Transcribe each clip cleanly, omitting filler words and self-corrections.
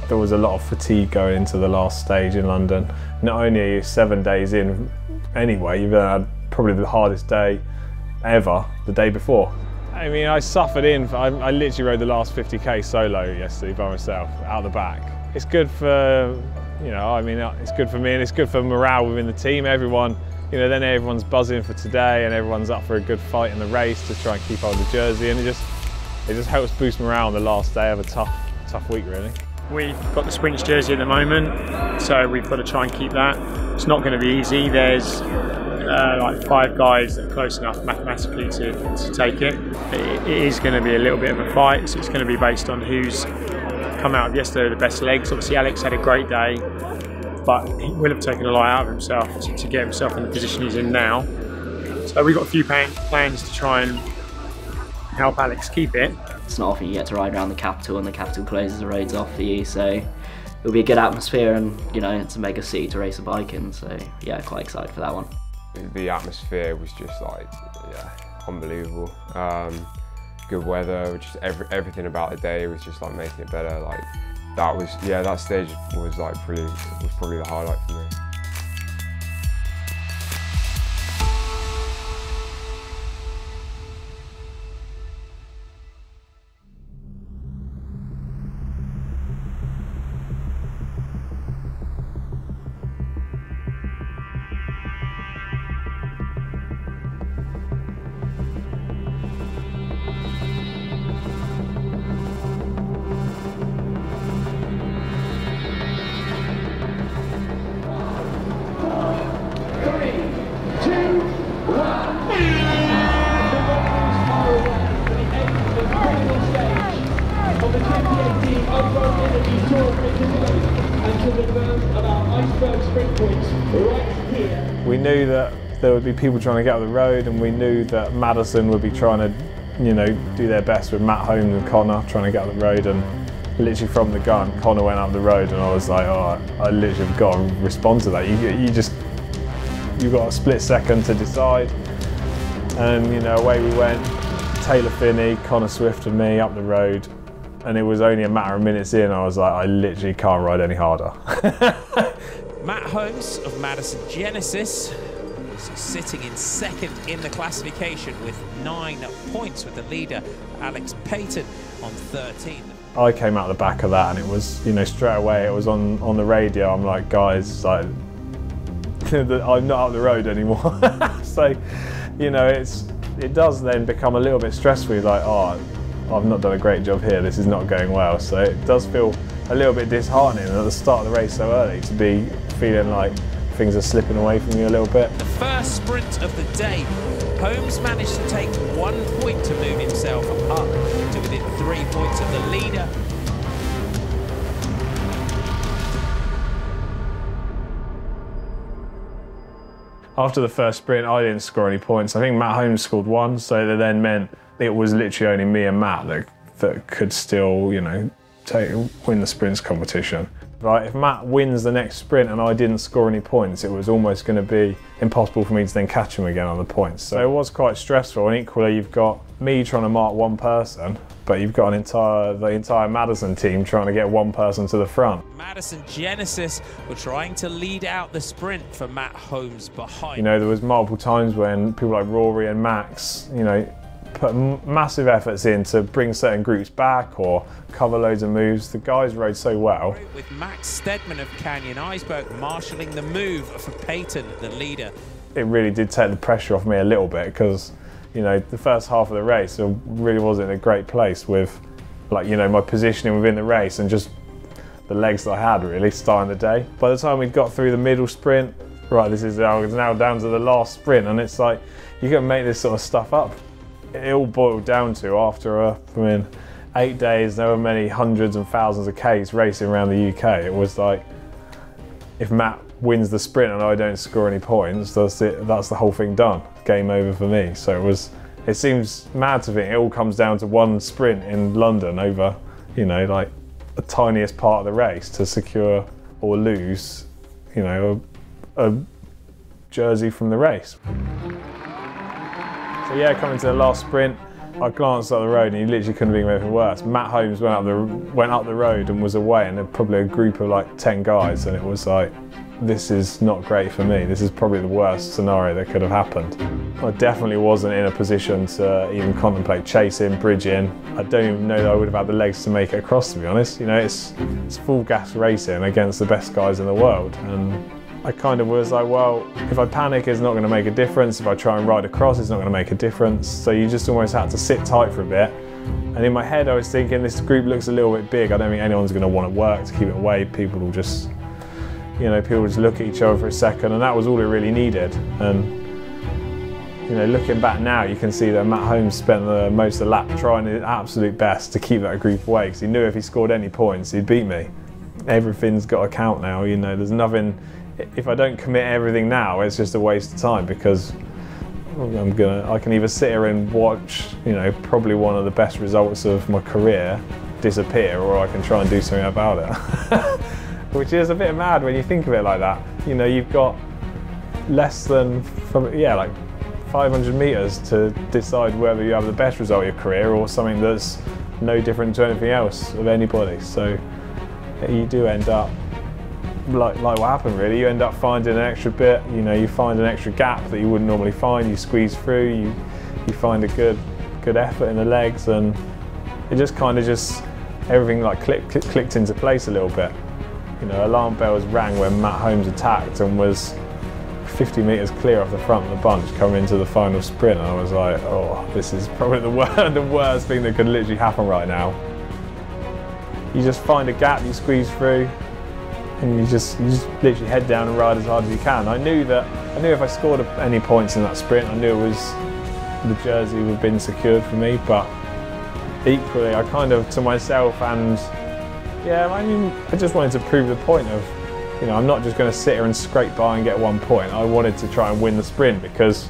There was a lot of fatigue going into the last stage in London. Not only are you 7 days in anyway, you've had probably the hardest day ever the day before. I mean, I suffered I literally rode the last 50k solo yesterday by myself, out the back. It's good for, you know, I mean, it's good for me and it's good for morale within the team. Everyone, you know, then everyone's buzzing for today and everyone's up for a good fight in the race to try and keep hold of the jersey, and it just helps boost morale on the last day of a tough week, really. We've got the Sprints jersey at the moment, so we've got to try and keep that. It's not going to be easy. There's like 5 guys that are close enough mathematically to take it. It is going to be a little bit of a fight, so it's going to be based on who's come out of yesterday with the best legs. Obviously Alex had a great day, but he will have taken a lot out of himself to get himself in the position he's in now. So we've got a few plans to try and help Alex keep it. It's not often you get to ride around the capital and the capital closes the roads off for you, so it'll be a good atmosphere, and you know, it's a mega city to race a bike in, so yeah, quite excited for that one. The atmosphere was just like, yeah, unbelievable. Good weather, just everything about the day was just like making it better. Like that stage was like probably the highlight for me. We knew that there would be people trying to get up the road, and we knew that Madison would be trying to, you know, do their best with Matt Holmes and Connor trying to get up the road. And literally from the gun, Connor went up the road, and I was like, oh, I literally have got to respond to that. You've got a split second to decide, and you know, away we went. Taylor Finney, Connor Swift, and me up the road, and it was only a matter of minutes in. I was like, I literally can't ride any harder. Matt Holmes of Madison Genesis was sitting in second in the classification with 9 points, with the leader Alex Paton on 13. I came out the back of that, and it was, you know, straight away it was on the radio. I'm like, guys, like, I'm not up the road anymore. So, you know, it does then become a little bit stressful. Like, oh, I've not done a great job here. This is not going well. So it does feel a little bit disheartening at the start of the race so early to be feeling like things are slipping away from you a little bit. The first sprint of the day, Holmes managed to take 1 point to move himself up to within 3 points of the leader. After the first sprint, I didn't score any points. I think Matt Holmes scored 1, so that then meant it was literally only me and Matt that could still, you know, win the sprints competition. Right, if Matt wins the next sprint and I didn't score any points, it was almost going to be impossible for me to then catch him again on the points. So it was quite stressful, and equally you've got me trying to mark one person, but you've got the entire Madison team trying to get one person to the front. Madison Genesis were trying to lead out the sprint for Matt Holmes behind. You know, there was multiple times when people like Rory and Max, you know, put massive efforts in to bring certain groups back or cover loads of moves. The guys rode so well. With Max Stedman of Canyon Eisberg marshalling the move for Paton, the leader. It really did take the pressure off me a little bit, because, you know, the first half of the race I really wasn't in a great place with, like, you know, my positioning within the race and just the legs that I had really starting the day. By the time we got through the middle sprint, right, this is now down to the last sprint, and it's like, you can make this sort of stuff up. It all boiled down to, after 8 days, there were many hundreds and thousands of Ks racing around the UK. It was like, if Matt wins the sprint and I don't score any points, that's it. That's the whole thing done. Game over for me. So it seems mad to think it all comes down to one sprint in London over, you know, like the tiniest part of the race to secure or lose, you know, a jersey from the race. So yeah, coming to the last sprint, I glanced up the road and you literally couldn't be anything worse. Matt Holmes went up the road and was away, and there were probably a group of like 10 guys, and it was like, this is not great for me. This is probably the worst scenario that could have happened. I definitely wasn't in a position to even contemplate chasing, bridging. I don't even know that I would have had the legs to make it across, to be honest. You know, it's full gas racing against the best guys in the world. And I kind of was like, well, if I panic, it's not going to make a difference. If I try and ride across, it's not going to make a difference. So you just almost had to sit tight for a bit. And in my head, I was thinking, this group looks a little bit big. I don't think anyone's going to want to work to keep it away. People will just, you know, people just look at each other for a second, and that was all it really needed. And you know, looking back now, you can see that Matt Holmes spent most of the lap trying his absolute best to keep that group away, because he knew if he scored any points, he'd beat me. Everything's got to count now, you know, there's nothing, if I don't commit everything now, it's just a waste of time, because I can either sit here and watch, you know, probably one of the best results of my career disappear, or I can try and do something about it. Which is a bit mad when you think of it like that. You know, you've got less than, like 500 metres to decide whether you have the best result of your career or something that's no different to anything else of anybody. So you do end up, like what happened really, you end up finding an extra bit, you know, you find an extra gap that you wouldn't normally find, you squeeze through, you find a good effort in the legs, and it just kind of everything like clicked into place a little bit. You know, alarm bells rang when Matt Holmes attacked and was 50 metres clear off the front of the bunch coming into the final sprint, and I was like, oh, this is probably the worst thing that could literally happen right now. You just find a gap, you squeeze through, and you just literally head down and ride as hard as you can. I knew if I scored any points in that sprint, I knew it was the jersey would have been secured for me, but equally I kind of, to myself, and yeah, I mean, I just wanted to prove the point of, you know, I'm not just going to sit here and scrape by and get 1 point. I wanted to try and win the sprint, because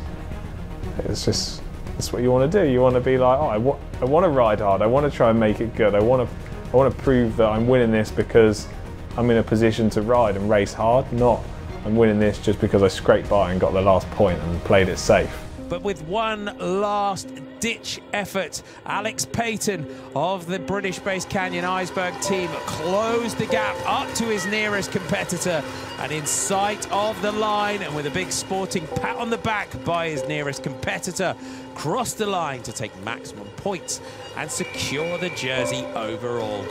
that's what you want to do. You want to be like, oh, I want to ride hard. I want to try and make it good. I want to prove that I'm winning this because I'm in a position to ride and race hard, not I'm winning this just because I scraped by and got the last point and played it safe. But with one last ditch effort, Alex Paton of the British-based Canyon Eisberg team closed the gap up to his nearest competitor, and in sight of the line, and with a big sporting pat on the back by his nearest competitor, crossed the line to take maximum points and secure the jersey overall.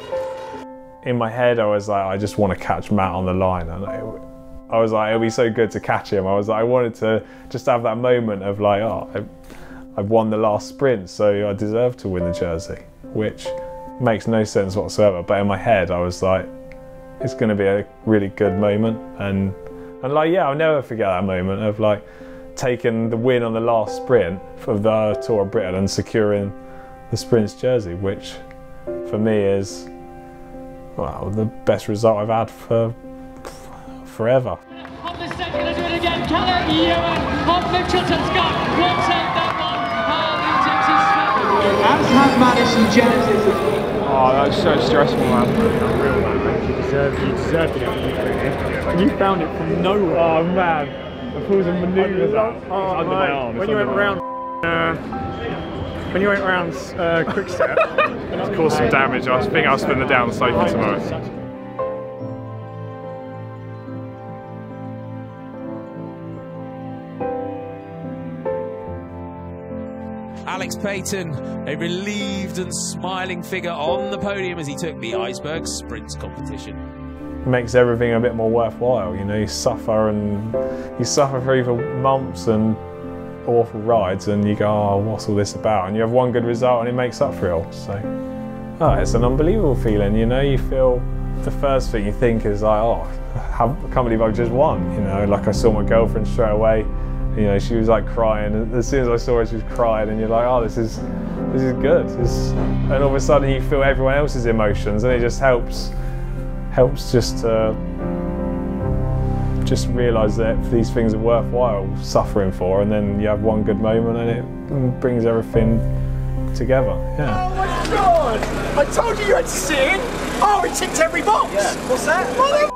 In my head, I was like, I just want to catch Matt on the line, and I was like, it'll be so good to catch him. I was like, I wanted to just have that moment of like, oh, I've won the last sprint, so I deserve to win the jersey, which makes no sense whatsoever. But in my head, I was like, it's going to be a really good moment, and like, yeah, I'll never forget that moment of like taking the win on the last sprint of the Tour of Britain and securing the sprint's jersey, which for me is, well, the best result I've had for forever. On the second, let's do it again. Of Mitchelton Scott will take that one. As have Madison Genesis. Oh, that was so stressful, man. Unreal, man. You deserved to get it. You found it from nowhere. Oh, man. I pulled some manoeuvres out. Oh, under my arm. When you went around, quick step, It's caused some damage. I think I'll spin the down the sofa tomorrow. Alex Paton, a relieved and smiling figure on the podium as he took the Eisberg Sprints competition. Makes everything a bit more worthwhile, you know. You suffer through for months and awful rides, and you go, oh, what's all this about? And you have one good result and it makes up for it all. So, oh, it's an unbelievable feeling, you know. You feel, the first thing you think is like, oh, I can't believe I've just won, you know. Like, I saw my girlfriend straight away. You know, she was like crying, and as soon as I saw her, she was crying, and you're like, oh, this is good. And all of a sudden you feel everyone else's emotions, and it just helps just to realise that these things are worthwhile suffering for, and then you have one good moment and it brings everything together. Yeah. Oh my God! I told you had to sing! Oh, it ticked every box! Yeah. What's that? Mother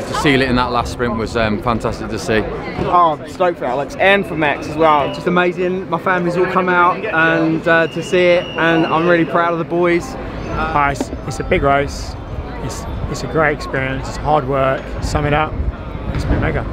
to seal it in that last sprint was fantastic to see. Oh, I'm stoked for Alex and for Max as well. Just amazing. My family's all come out and to see it, and I'm really proud of the boys. It's a big race. It's a great experience. It's hard work. Sum it up. It's been mega.